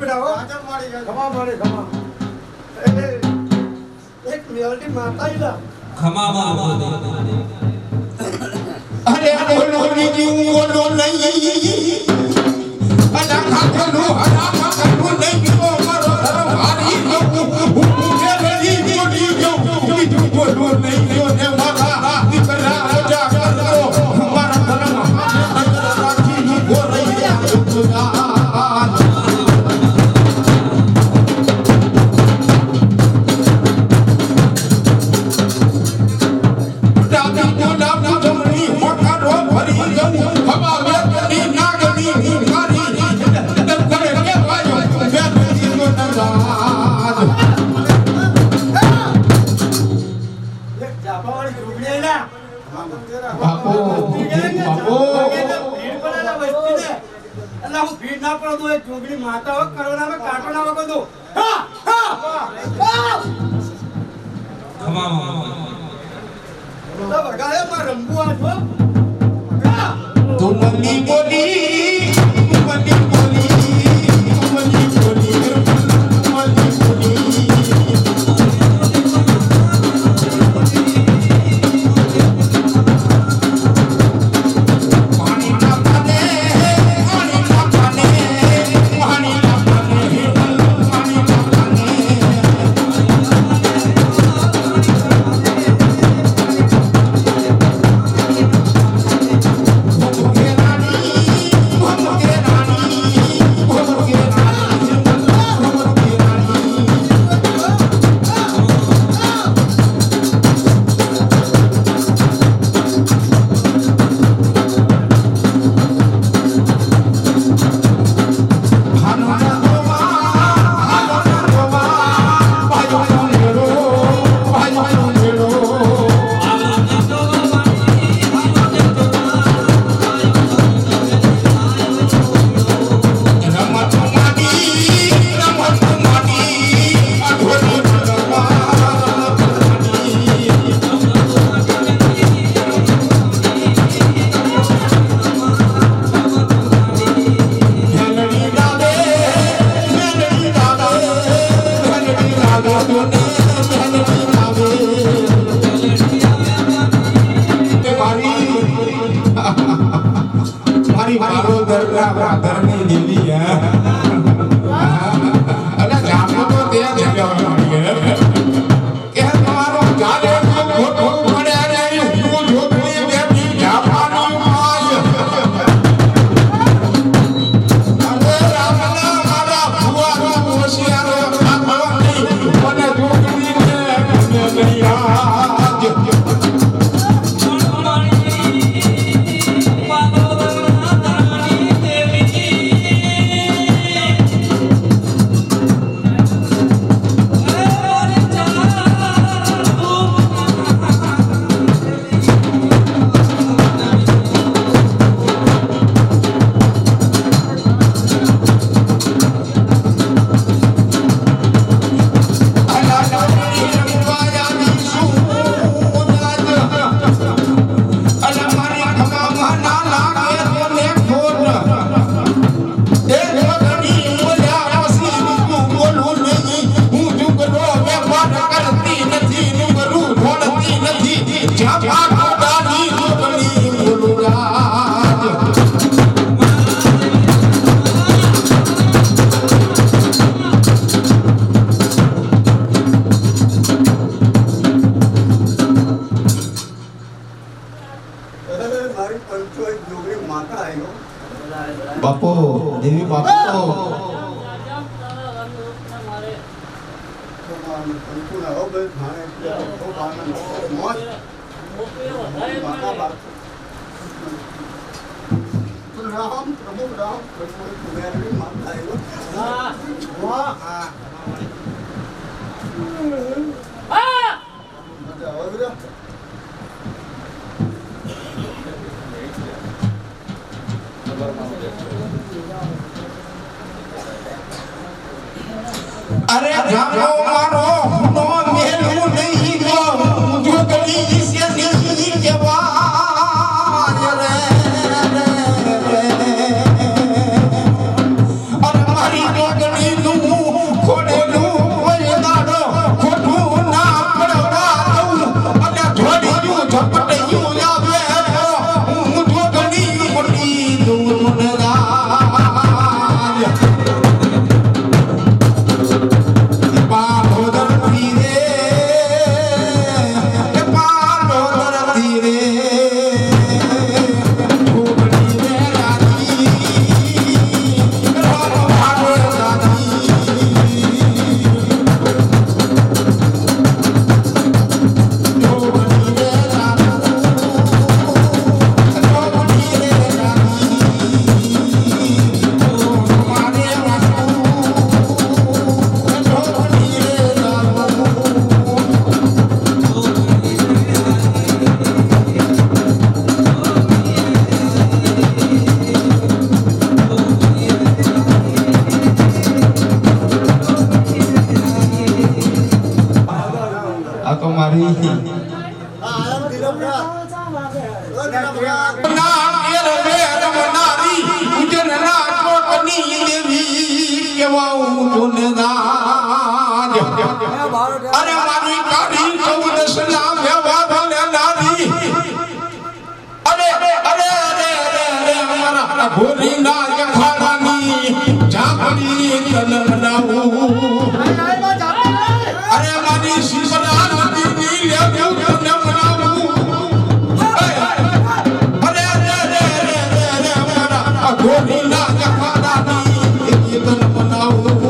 બેટા હો ખમા મારી ખમા એક મેલડી માતા ઈલા ખમા માં અરે બોલો બીજી બોલો નહીં અડા ખાખલો અડા ખાખલો નહીં ઓ મારો ધર્મ હારી ગયો હું કે લડી બોલી ગયો બીજું બોલો નહીં ગયો ને મારા દીકરા ઓજા કરતો મારા ધર્મ રાખી બોલઈ તુજા માતા હો કરોના મે કાટો ના વગો દો ખમા તો વગાડે માં રંબુ આ છો તું મની બોલી તું મની બોલી તું મની બોલી મની બોલી બાપો દેવી બાપો રામ પ્રભુ રામ પ્રભુ મેરડી માતા આવ્યો હા વાહ હા મજા આવે અરે જાનો મારો નો મેલું નહીં ગયો જો ગલી સે નહીં કેવા રે અરે મારી ગોગણી મારી આયા દિલબરા ઓ દિલબરા ના કેર વેર મનારી ઉજનના કોટની દેવી કેવાઉં જોનદાર અરે મારી કાઢી 14 ના વ્યવહાર નારી અરે અરે અરે અમારા ભોરી ના યખાડાની જાગડી તન બનાવું અરે મારી શિવરા નદીની લેવું તન બનાવું અરે અરે અરે અરે અમારા ભોરી ના યખાડાની તન બનાવું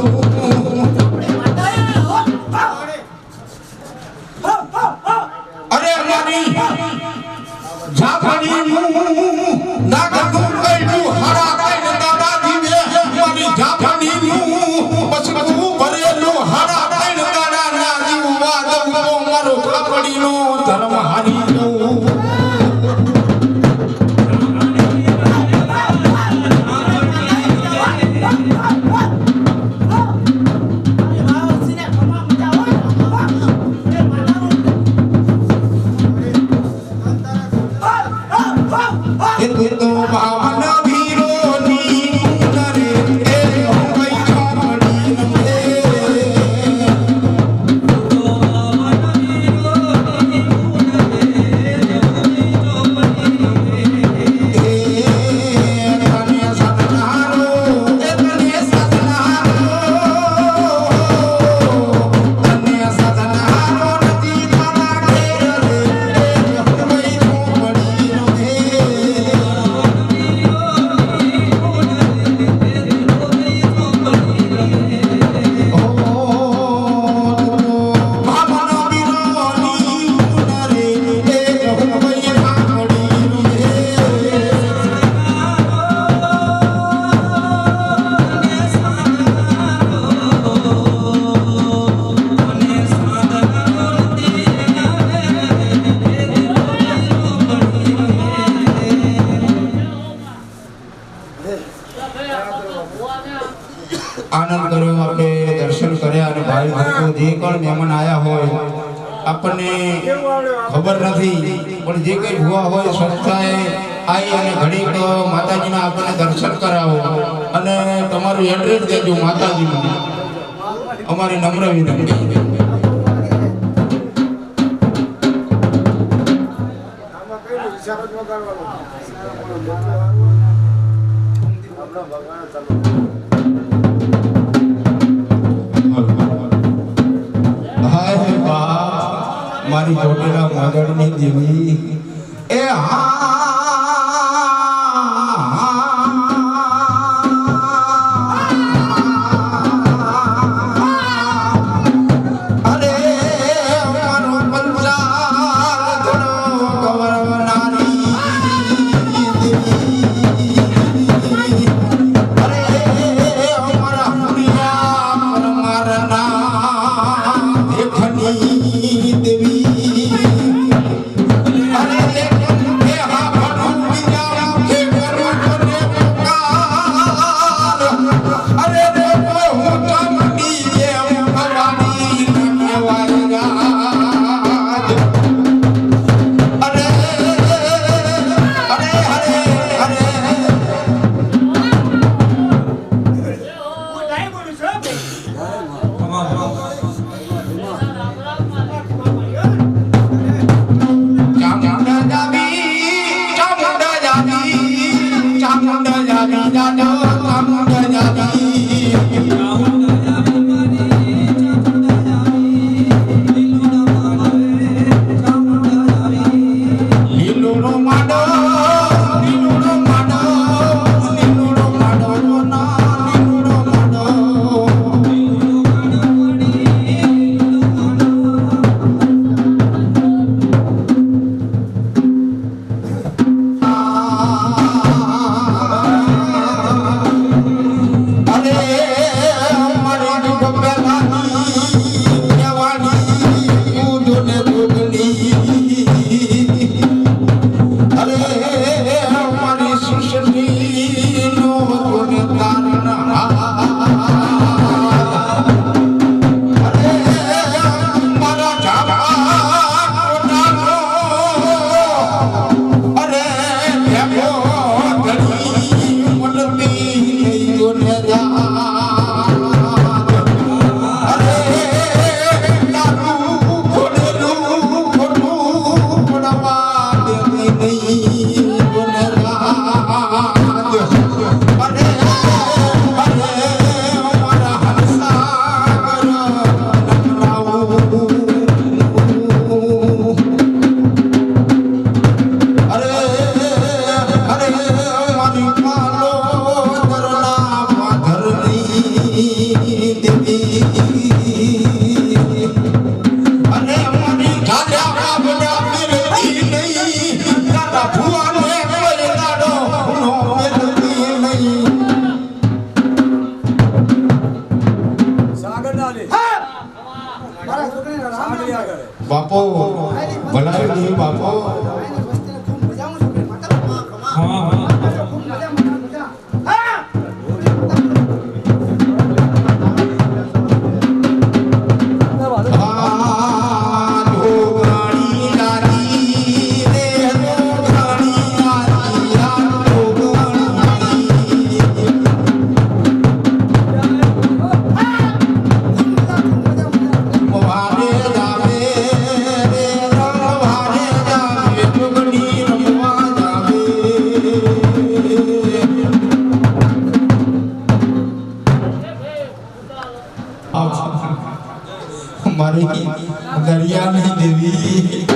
અરે મારી જાફરી નાગતું કઈનું હરા કઈ દાદા દીવે મારી જાફરી બસકું ભરેલું હરા કઈ દાદા ના દીવા દઉં મારો જાફરીનો ધર્મ હારી દઉં તો ભાવન વીરોની નરે એ હોય છોડી રે આનંદ કર્યો આપણે દર્શન કર્યા અને ભાઈ ભક્તો જે પણ મહેમાન આયા હોય આપણને ખબર નથી પણ જે કઈ ભૂવા હોય સંસ્થાએ આવી અને ઘડીક માતાજીના આપણને દર્શન કરાવો અને તમારું એડ્રેસ દેજો માતાજીનું અમારી નમ્ર વિનંતી હાય બા મારી ચોટેલા મોદળની દેવી એ અરે મારો પંચાલ ધડો ગવરવનારી દેવી અરે અમારા પુરિયા પરમારના દેખની દેવી અરે દેખ એ બાપો ભલાઈ નહીં બાપો આની વસ્તીને ખૂબ મજામાં છોકરી માતા ખમા ખમા ખૂબ મજા હા મારી દરિયાની દેવી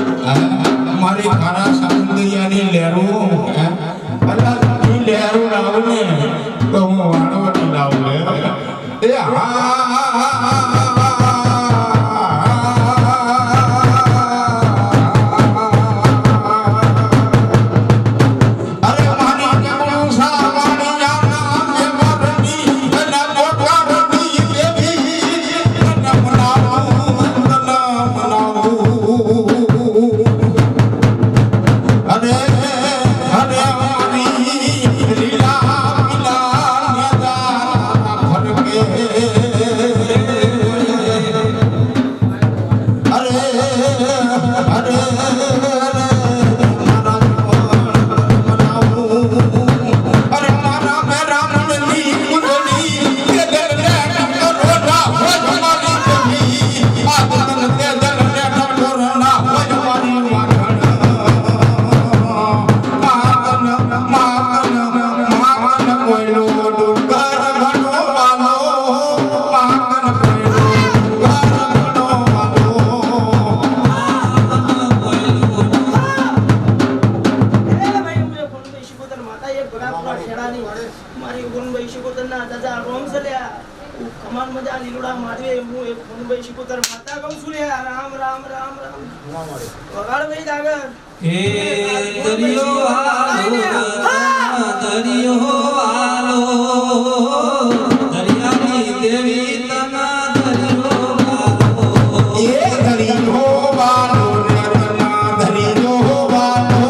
મારી ખારા સૌંદર્યની લહેરો અલ્લાહની લહેરો લાવું ને તો હું વાણવટી લાવું એ મારી ગુણભાઈ શિકોતરના દાદા રોમ સલ્યા કમાન મજા લીલુડા મારવે હું એક ગુણભાઈ શિકોતર માતા કહું છું લે રામ રામ રામ રામ વગાડ ભાઈ દાગર એ દરિયો આલો દરિયાની દેવી તના દરિયો આલો એ દરિયો વાલો રે તના દરિયો વાલો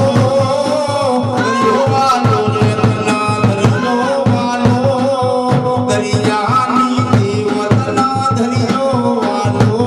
દરિયો વાલો રે તના દરિયો વાલો દરિયાની દેવતના દરિયો વાલો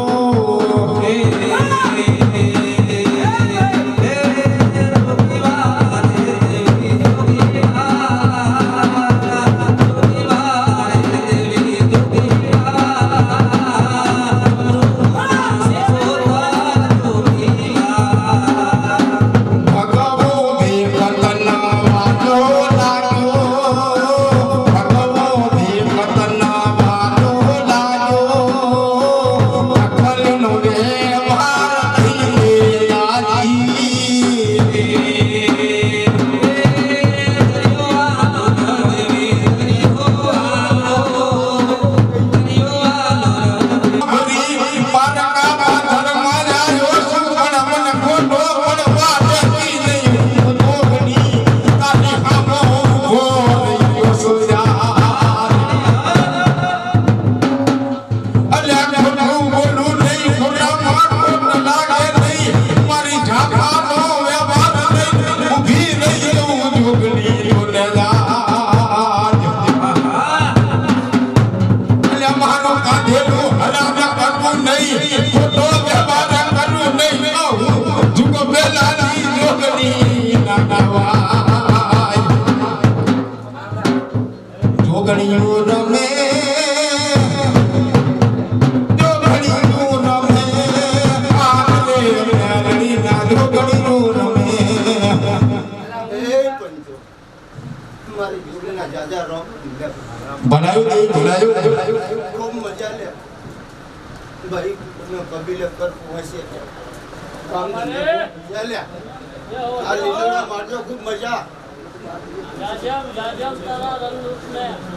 ખૂબ મજા લે ભાઈ કબીલે પર પહોંચે કામ મજા લે આ લીલોડા મારજો ખૂબ મજા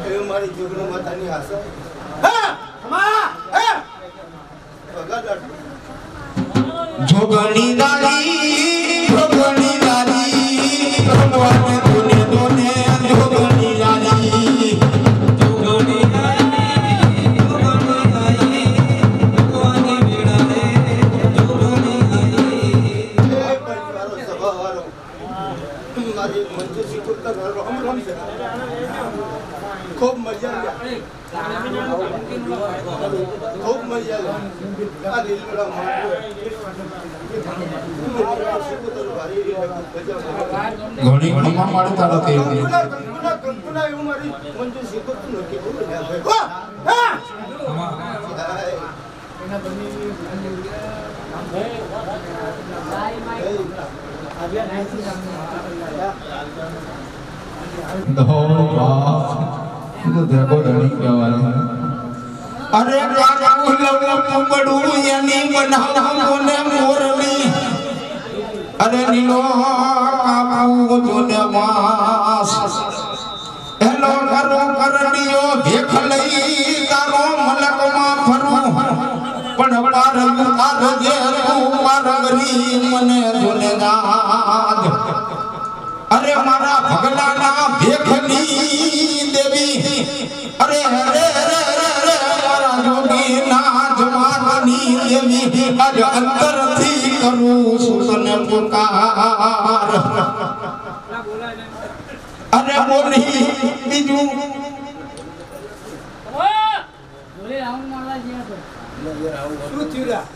એ મારી જોગનો માતાની આશા હા ખમા હે ભગત જોગણી દાડી ભગવાન દોને દોને જોગણી દાડી જોગણી મજા લે ખૂબ મજા લે આ લીલોડા માંડવો ઘણી ઘણી મારે તારો કે કંકુના એવું મારી મંજુ શીખતું નથી હા તો देखो धनी कહેવાય અરે કાકા લવડું એની બનાવો ને મોરલી અરે નીલો કાપુ જોને માસ હેલો કરો કરડીયો ભેખ લઈ તારો મલકમાં ફરું પણ પાર જે તું પારગરી મને જોને દાદ અરે મારા ભગલાના ભેખની દેવી અરે અરે મારા જોગી નાચ મારની દેવી આજ અંતરથી કરું છું તને પુકાર અરે બોલી બીજું શું થયું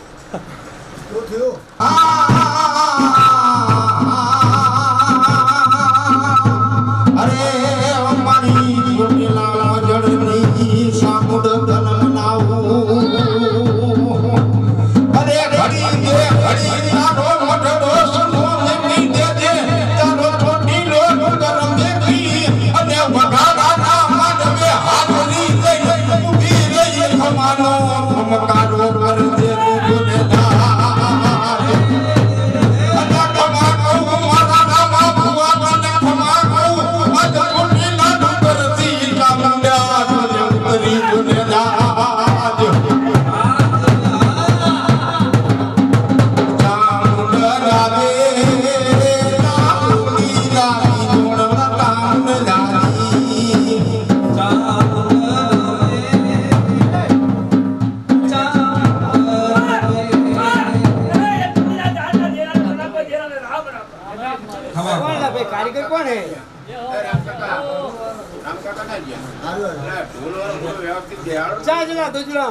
શું થયું અરે અમારી જોડેલા જડની સામુદ જન્મ લાવું અરે ઘડી દે ઘડી તારો મઢડો સનો મેં દેજે તારો થોડી લો ગરમ દેખી અને વઘારાના માંડવે હાથની લઈ ઊભી રહી ખમાનો ખમકારો કર દે જોને कारीगर कौन है चाचला दूसरा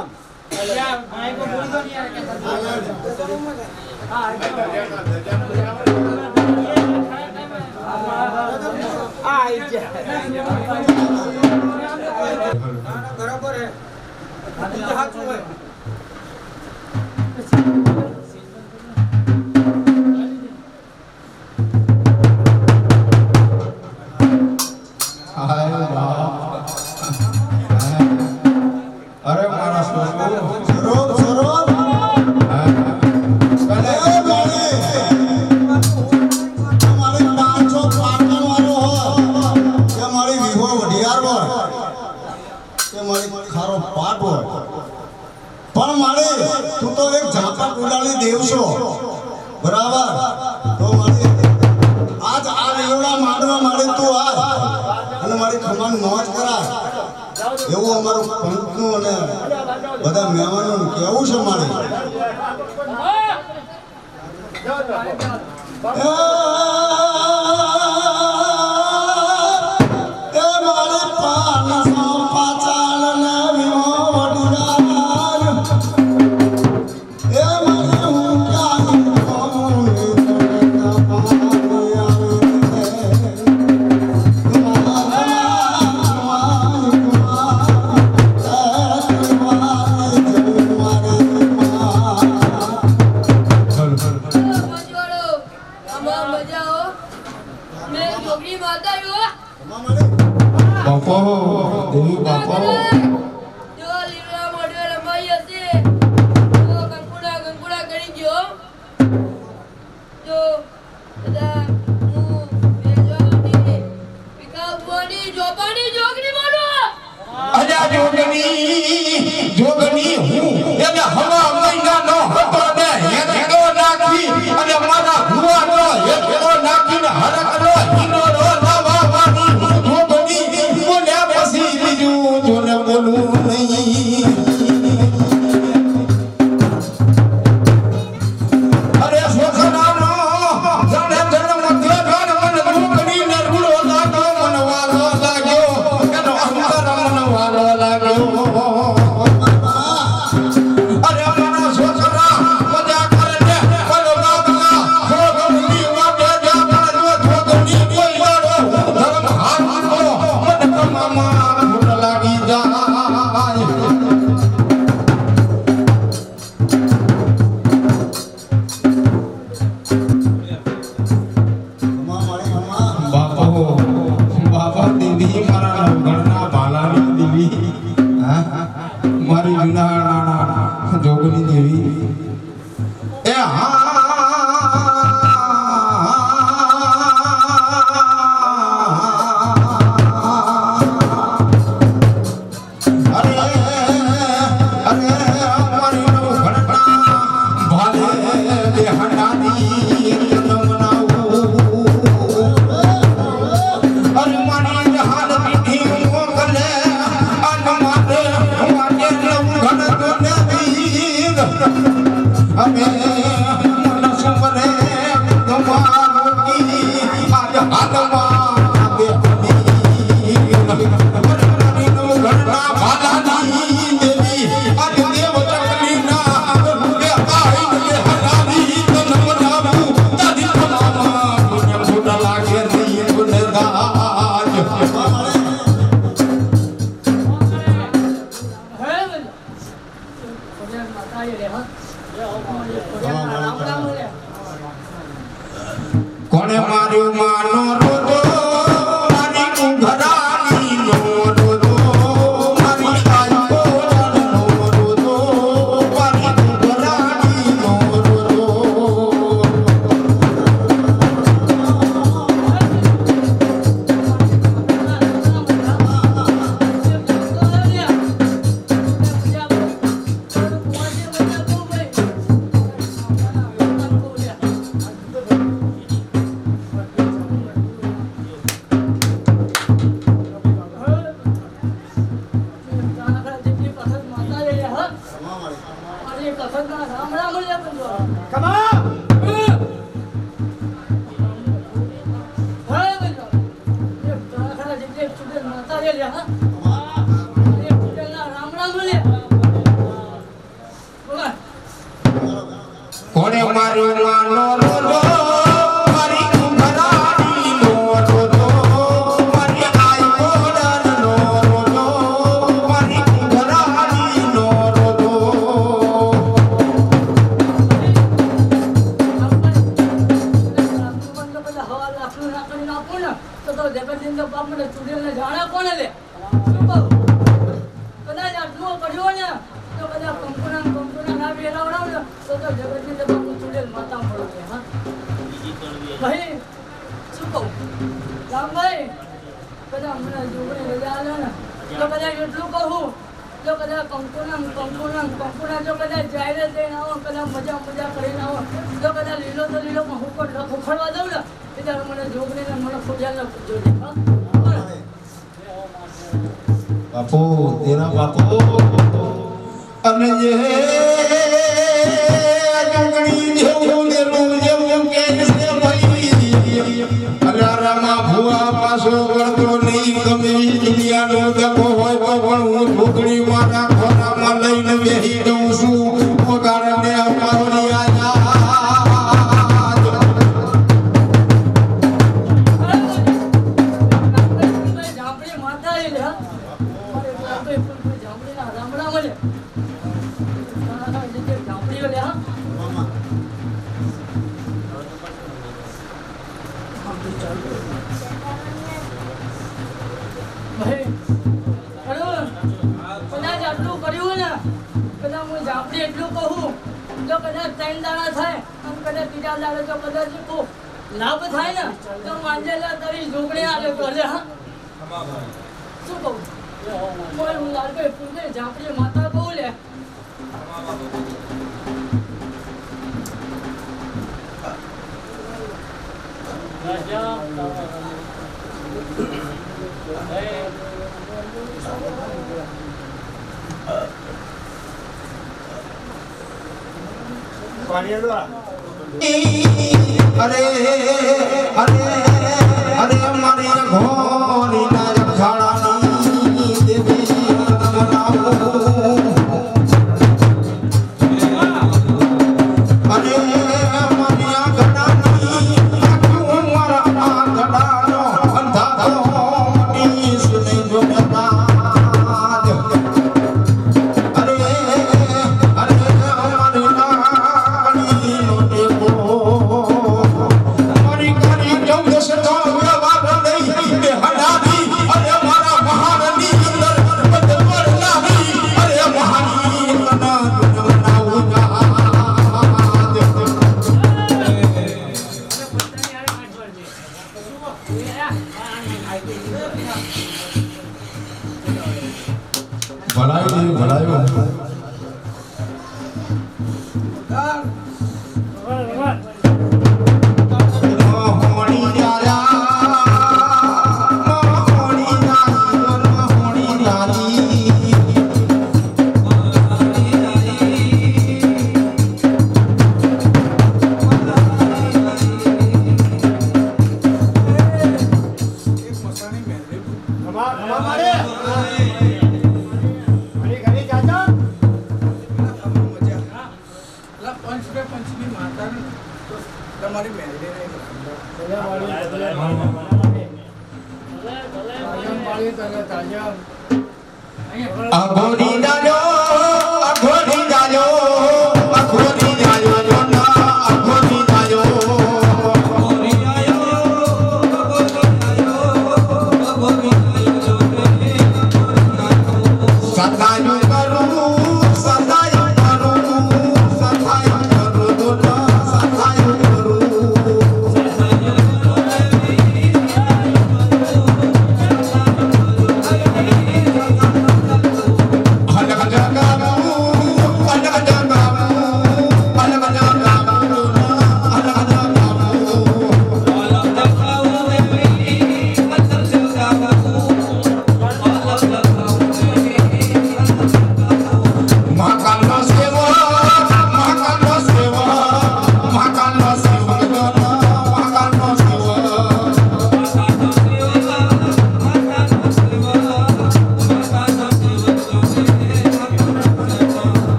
बराबर है અરે મારા સોનો સરોબ સરોબ ભલે ભલે તમારે 500 પાટણ વાળો હોય કે મારી વિવો વઢિયાર હોય કે મારી ખારો પાટ હોય પણ મારે તું તો એક ઝાપા ઉડાડી દેવ છો બરાબર તો મારે આજ આ લીલોડા માંડવા મારે તું આ અને મારી ખમાન મોજ કરાય એવું અમારું પંથનું અને બધા મહેમાનોનું કેવું છે મારે બાપો દેવી બાપો જો લીલા મોઢે રમાઈ હશે તો કંકુડા કરી ગયો જો દાદા હું બેજવાની વિકાવવાની જોપાની જોગની બોલો અજા જોગની હું એને હવા મહિનાનો હતો ને હેઠો નાખી અને મારા ભુવાનો હેઠો નાખીને હરકનો હિનોરો લાવવાની જોગની બોલ્યા પછી બીજું જોને બોલવું નહીં અરે સોખનાનો જાણે જન્મ દેખાડ મન જોગની ને રૂડો લાગો મન વાલો લાગ્યો એનો અંતર મન વાલો હાલો લાગ્યો અરે મારા છોકરા મજા કરે છે બોલો બાપા છોકરી વાગે જા મારો છોકરી કોઈ વાળો ધર્મ હારો મને કમામાં ભૂલ લાગી જાય બાપા દીદી મારા ઘરના બાલાની દીદી મારી જુનાળાના જોગની દેવી એ કોને માર્યું માનો રોજો મારી ઘરાની નો રોજો મારી આયો નો રોજો મારી ઘરાની નો રોજો કોને માર્યું માનો રોજો મારી ઘરાની નો રોજો મારી આયો નો રોજો મારી ઘરાની નો રોજો ભાઈ શું કહું રામભાઈ કદાચ હમણાં જોડે રજા આલે ને તો કદાચ એટલું કહું જો કદાચ કંકુના જો કદાચ જાહેર થઈને આવો કદાચ મજા કરીને આવો જો કદાચ લીલો તો લીલો હું ઉખડવા દઉં ને એ ત્યારે મને જોગણીને મને ફોજાને જોજે બાપુ તેરા બાપુ અને જે જંગણી જેવું જેવું કે છે ભાઈ અલારામાં ભુવા પાછો વળતો નહીં ગમે દુનિયાનો દગો હોય તો પણ હું ઢોકળી મારા ખોરામાં લઈને બેસી દઉં છું પગારને અમારો કદાચ આટલું કર્યું ને કદાચ હું ઝાપડી એટલું કહું જો કદાચ 3 દાડા થાય અને કદાચ ત્રીજા દાડે જો કદાચ લાભ થાય ને તો માંજેલા તારી જોગણી આલે તો લે હા શું કહું હું લાલભાઈ પૂછે ઝાપડી માતા કહું લે અરે મારી ઘોડી ના ખાડાની દેવી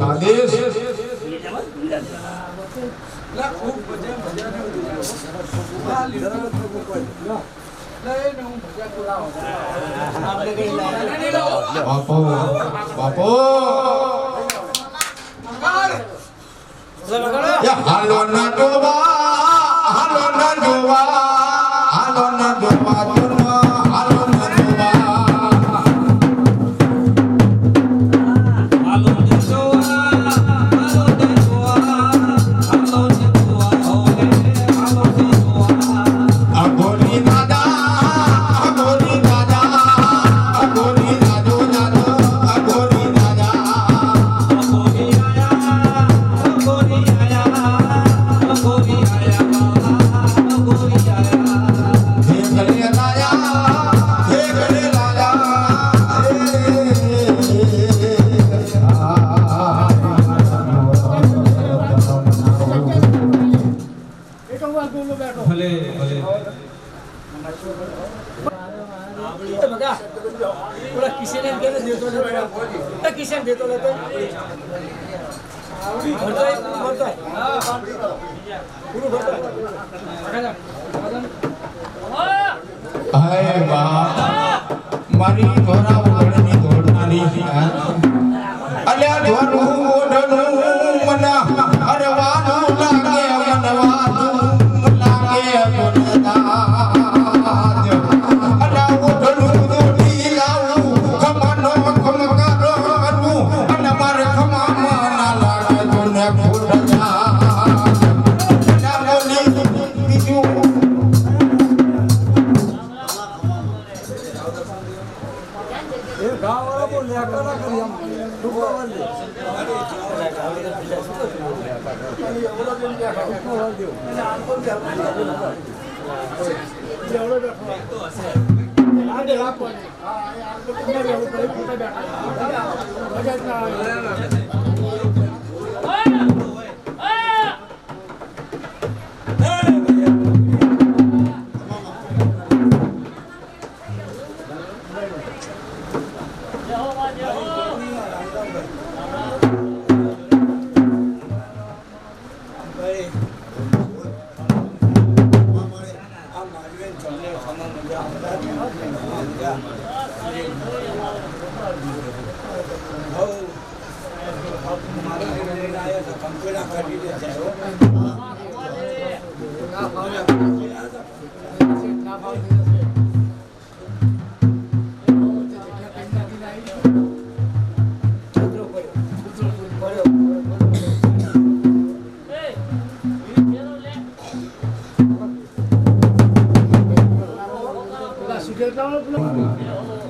આદેશ બાપો બાપો હાલો ના ડોબા હાલો ના ડોબા હાલો ના ડોબા હાલો ના ડોબા હાલો ને જોવા હાલો ને જોવા હાલો ને જોવા હોલે હાલો ને જોવા અગોરી દાદા અગોરી દાદા અગોરી દાદો દાદો અગોરી દાદા અગોરી આયા અગોરી આયા અગોરી આયા અગોરી આયા હે ગલે લાયા હે ગલે લાયા ભલે ભલે હાય બા મારી ધોરા ઓઢણી ધોળનારી અલ્યા ધોરું ઓઢણું મના અરે વાનું લાગે મનવાનું લાગે ગુણદાજ અલ્યા ઓઢણું દોડી લાવું ખમાનો ખમકારનું અને મારે ખમામાં ના લાગે જોને ફૂટજા અલ્યા બોલી બીજું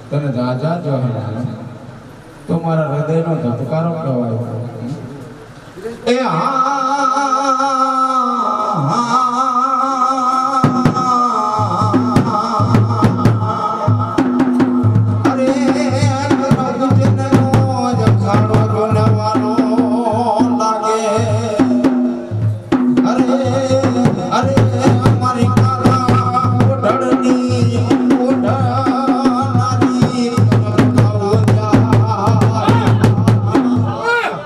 તને રાજા જો તો મારા હૃદયનો ધબકારો કહેવાય એ અરે રઘુજનનો જખાડો જોનવાનો લાગે અરે અરે અમારી કાલા ઓઢણની ઓઢણારી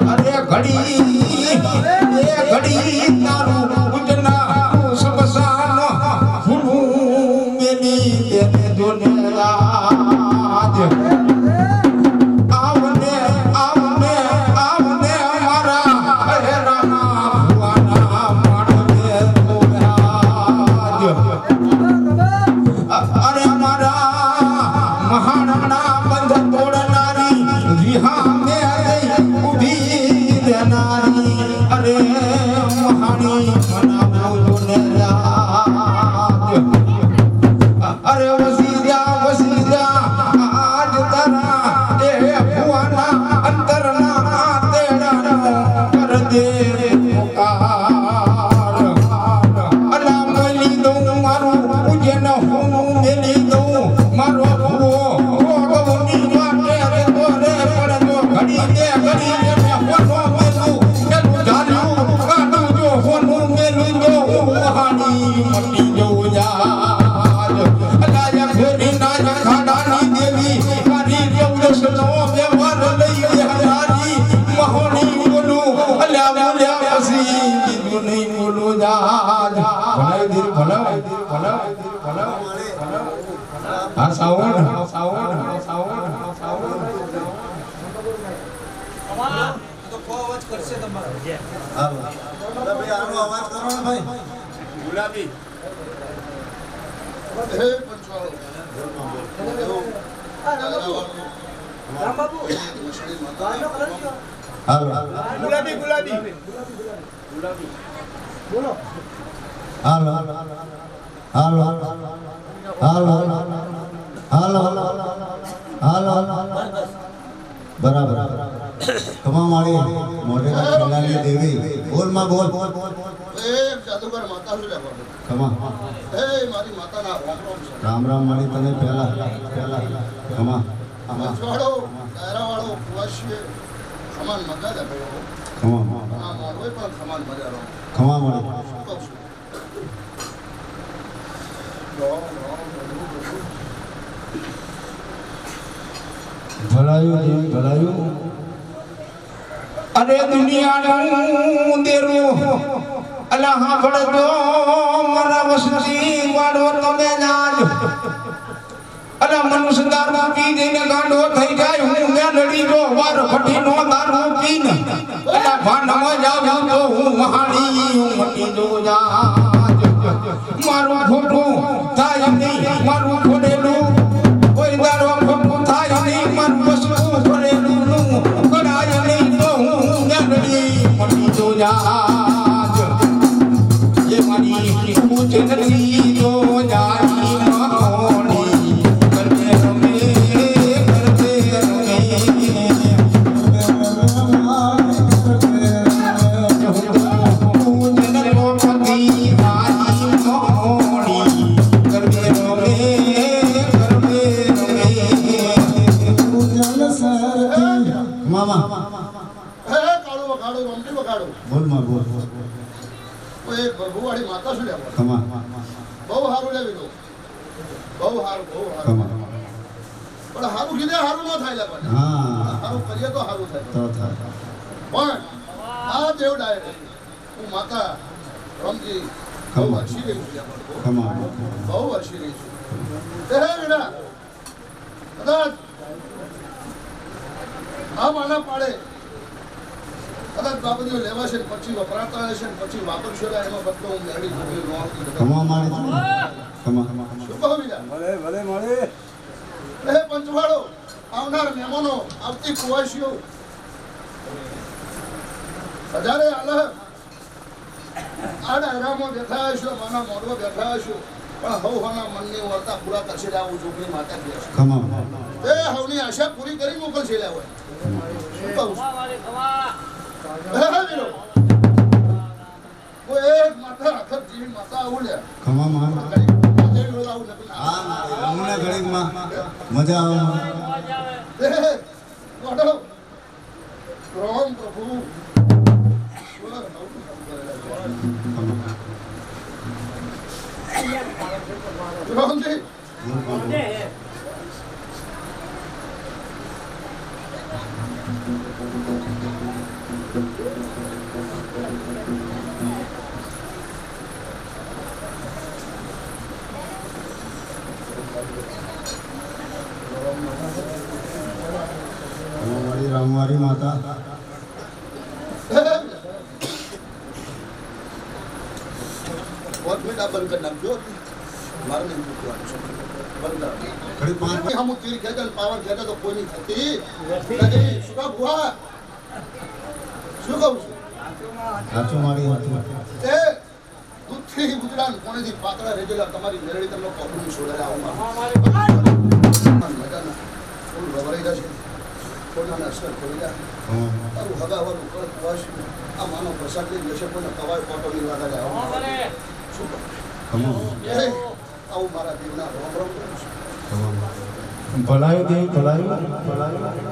અરે ઘડી તારું ઉજના સમસાન ફૂલું મેલી તેને દુનિયા આવને આવને આવને મારા હેરાના ભુવાના માણને તોરાજ અરે મારા મહારાણા બંધ તોડનારી વિહા મે ઊભી રહેનારી અરે મહાણી મનાવો ને રાજ અરે વસી જા આજ તારા એ ભુવાના અંતરના તેડાનો કર દે પુકાર અલા મળી દઉં મારું ઉજન હું મેલી દઉં મારો ભુવો ભગવની માટે રે તોરે પડજો ઘડી દે મે હોનો મેલું એનું ધાર્યું કાઢું જો હોનું મેલું જો વહાણી મટી જવું જાજ અલા ઘોડી ના ખાડાની દેવી મારી દેવદશનો વ્યવહાર લઈ હરારી મહોની બોલું અલ્યા બોલ્યા પછી કીધું નહીં બોલું જાજ ભલે દીર્ઘ આ સાઉન્ડ હાલો ભાઈ આનો અવાજ કરો ને ભાઈ ગુલાબી હે પંચવાળો રામબાબુ ગાયનો કલર કયો? હાલો ગુલાબી બોલો હાલો હાલો હાલો હાલો હાલો બરાબર કમા માળી મોઢેરા ખેલાડી દેવી બોલ માં બોલ એ જાદુગર માતા શું લે કમા એ મારી માતાના રામ રામ છે રામ રામ માળી તને પહેલા કમા આમાં છોડો દાયરાવાળો કુવાશી સમાન મજા દે ભાઈ કમા ના મોડવે પણ સમાન મજા રો કમા માળી શું કહું છું ભલાયું અરે દુનિયાનું દેરું અલા હાંભળજો મારા વસતી વાળો તમે નાજ અલા મનુષ્ય દારૂ પી જઈને ગાંડો થઈ જાય હું મેલડી જો વાર ફટીનો દારૂ પીને અલા ભાનમાં જાઉં તો હું મહાણી હું મટી જો જાજ મારું ખોટું થાય નહીં મારું ખોડેલું કોઈ દારો ખોટું થાય નહીં મારું વસ્તુ ખોડેલું કરાય નહીં તો હું મેલડી મટી જો જાજ ये मारी पूछ नहीं तो जानी मानी करते रमे पूछ न तो पति मारी मोनी करते रमे મામા હે કાળો વગાડો રમતી વગાડો બોલ માં બોલ કોઈ એક ભગવાડી માતા શું લે કમા બહુ સારું લેવી લો બહુ સારું કમા પણ સારું કીધે સારું ન થાય લે પણ હા સારું કરીએ તો સારું થાય તો થાય પણ આ દેવ ડાયરે હું માતા રમજી બહુ હસી રહી છું કમા બહુ હસી રહી છું તે હે બેટા કદાચ આ માના પાડે કદાચ બાબતીઓ લેવાશે ને પછી વપરાતા હશે ને પછી વાપરશો ને એનો બદલો હું મેળવી જોઈ લો કમા માળી કમા શું કહો બીજા એ પંચવાળો આવનાર મહેમાનો આવતી કુવાસીઓ હજારે આલહ આ ડાયરામાં બેઠા હશો માના મોડવા બેઠા હશો પણ હવ હોના મનની વર્તા પૂરા કરશે આવું છોકરી માતા કહે છે કમા એ હવની આશા પૂરી કરી મોકલશે લે હોય શું કહું છું? હે વીરો કોઈ એક માતા આખર જેવી માતા આવું લે કમા માં જઈ રોજ આવું નથી હા અમને ઘડીકમાં મજા આવે ગોડો રામ પ્રભુ રામજી અમારી રામવારી માતા बहुत मिनट आप बंद करना जो मार नहीं पूछवा बंद ઘડી પાંચ हम तीर खेचा पावर खेचा तो कोई नहीं थती नहीं सुका बुआ શું કહું છું સાચું મારી હતું એ દૂધથી ગુજરાન કોણેથી પાતળા રેજેલા તમારી મેરડી તમને કોપરું છોડેલા આવું મજાના થોડું રવરાઈ જશે કોઈના અસર કરી જાય તારું હગાવાનું કળ કુવાશ આ માનો પ્રસાદ લઈ જશે કોઈને કવાય કોટો ની વાગા જાય શું કહું કમા એ આવું મારા દેવના રોમ રોમ કરું છું ભલાયું દેવ ભલાયું આ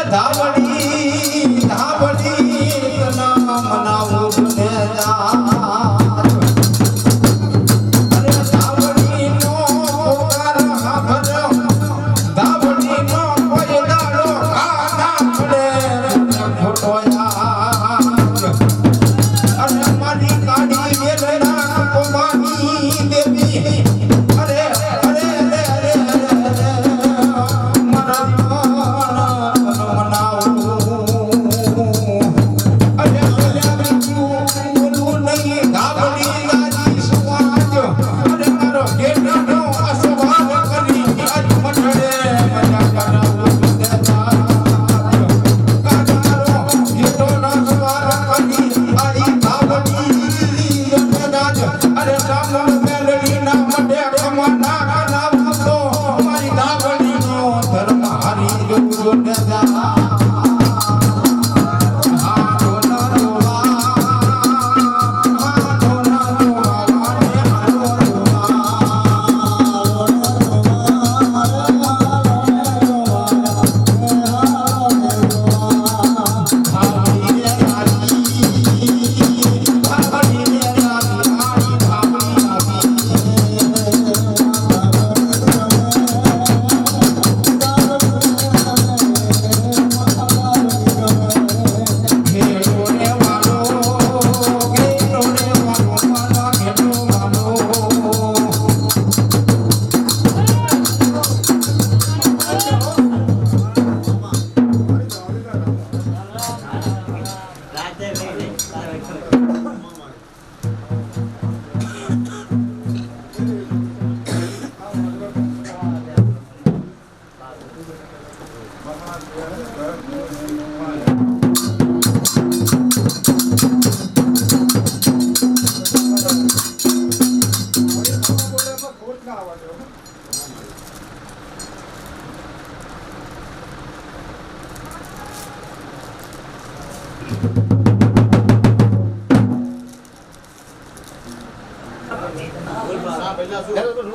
ધાવડી તના મનાવું ને જા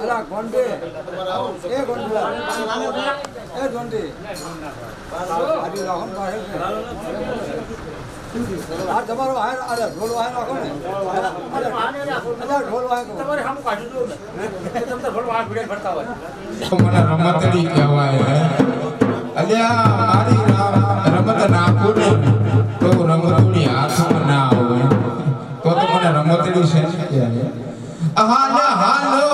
અલા ગોંડે એ ગોંડે એ ગોંડે આજી રાખો પાસે આ તમારો હાર અરે ઢોલ વાય રાખો ને અરે ઢોલ વાય તમારે હમ કાઢી દો ને તમે તો ઢોલ વાય ભીડે ભરતા હોય મને રમતડી કહેવાય અલ્યા મારી રમત નાખું ને તો રમતડી હાથમાં ના આવે તો મને રમતડી છે ને કહેવાય હાલ હાલો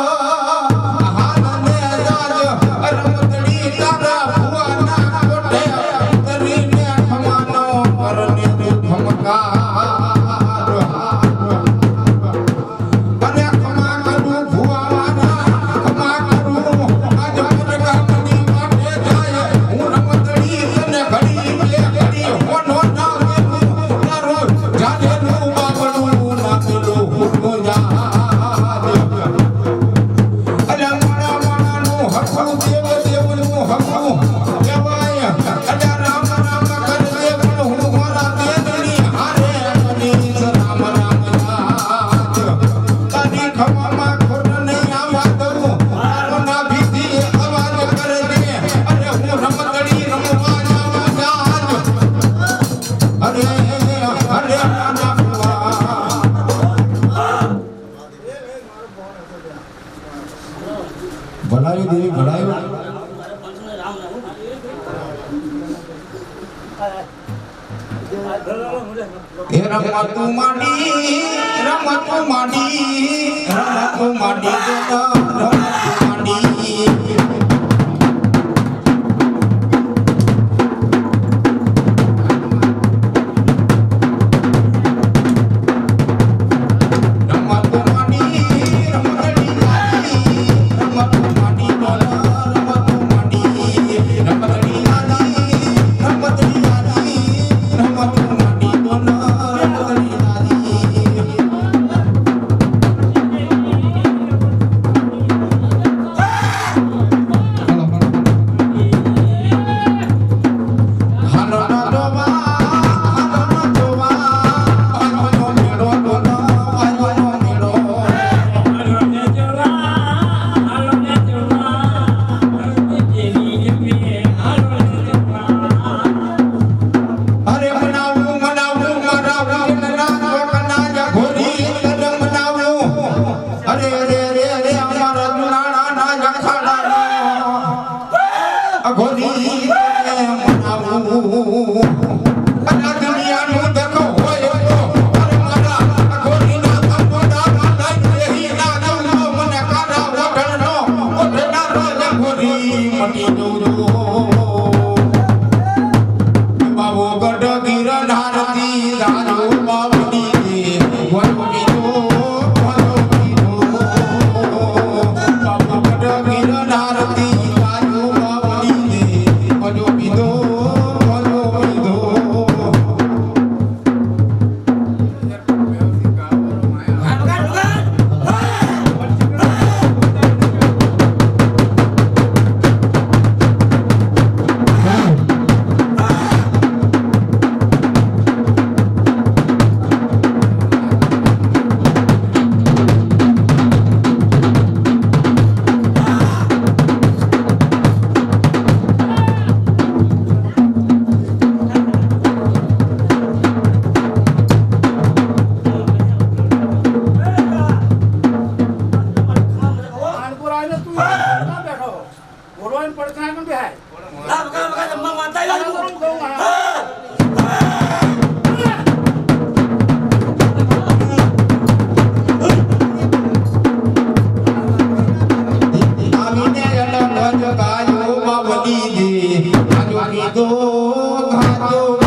ભણાવી દેવી ભણાવી રમતું માંડી આ દુનિયાનું દખ હોય તો અરે મારા ગોરીના કંપોડામાં લઈ રહી ના નવનો મને કારા વઢણનો ઓઢના રોજ ગોરી મટી દઉં બાબો ગઢ ગિરનારથી દારૂ બાવડી વનો કીધો વનો કીધો બાબો ગઢ ગિરનારથી દારૂ બાવડી વનો કીધો વનો કીધો કાનપુર આવીને તું ક્યાં બેઠો બોલવાની પડખાય કેમ બેહાય આ વગા જમવા માંગતા આવ્યા આવીને અલગ જ ગાયો બાવડી દે ગાજો કીધો ગાજો